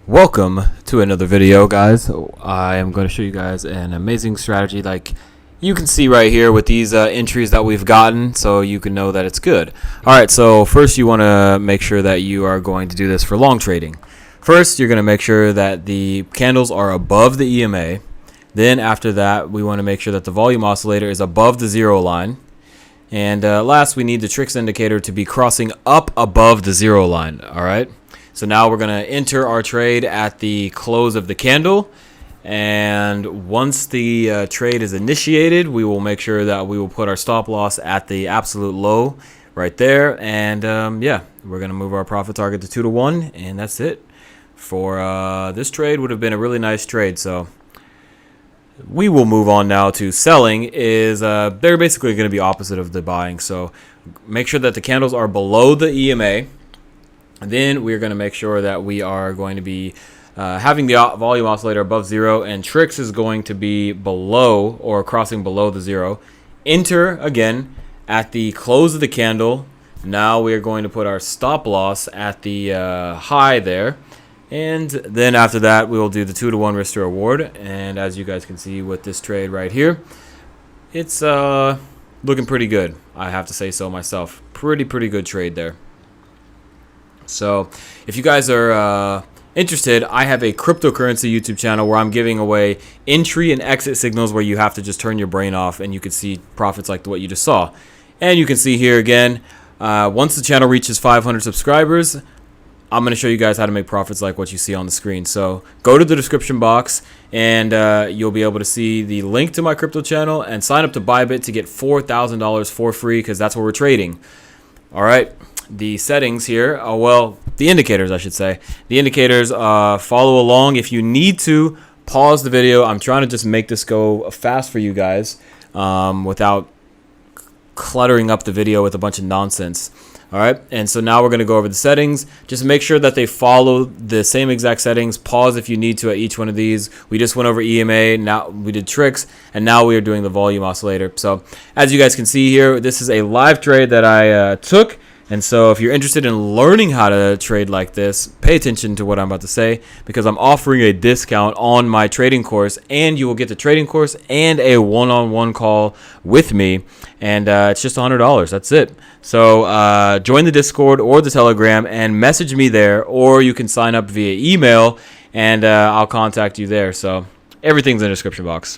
Welcome to another video, guys. I am going to show you guys an amazing strategy like you can see right here with these entries that we've gotten, so you can know that it's good. Alright, so first you want to make sure that you are going to do this for long trading. First, you're going to make sure that the candles are above the EMA. Then after that, we want to make sure that the volume oscillator is above the zero line. And last, we need the tricks indicator to be crossing up above the zero line. Alright. So now we're going to enter our trade at the close of the candle, and once the trade is initiated, we will make sure that we will put our stop loss at the absolute low right there, and yeah, we're going to move our profit target to 2 to 1, and that's it. For this trade would have been a really nice trade, so we will move on now to selling. They're basically going to be opposite of the buying, so make sure that the candles are below the EMA. And then we're going to make sure that we are going to be having the volume oscillator above zero, and tricks is going to be below or crossing below the zero. Enter again at the close of the candle. Now we are going to put our stop loss at the high there. And then after that, we will do the 2 to 1 risk to reward. And as you guys can see with this trade right here, it's looking pretty good. I have to say so myself. Pretty good trade there. So if you guys are interested, I have a cryptocurrency YouTube channel where I'm giving away entry and exit signals where you have to just turn your brain off and you can see profits like what you just saw. And you can see here again, once the channel reaches 500 subscribers, I'm going to show you guys how to make profits like what you see on the screen. So go to the description box and you'll be able to see the link to my crypto channel and sign up to Bybit to get $4,000 for free, because that's what we're trading. All right. The settings here, the indicators, I should say. The indicators, follow along. If you need to, pause the video. I'm trying to just make this go fast for you guys without cluttering up the video with a bunch of nonsense. All right, and so now we're going to go over the settings. Just make sure that they follow the same exact settings. Pause if you need to at each one of these. We just went over EMA, now we did tricks, and now we are doing the volume oscillator. So as you guys can see here, this is a live trade that I took. And so if you're interested in learning how to trade like this, pay attention to what I'm about to say, because I'm offering a discount on my trading course, and you will get the trading course and a one-on-one call with me. And it's just $100. That's it. So join the Discord or the Telegram and message me there, or you can sign up via email and I'll contact you there. So everything's in the description box.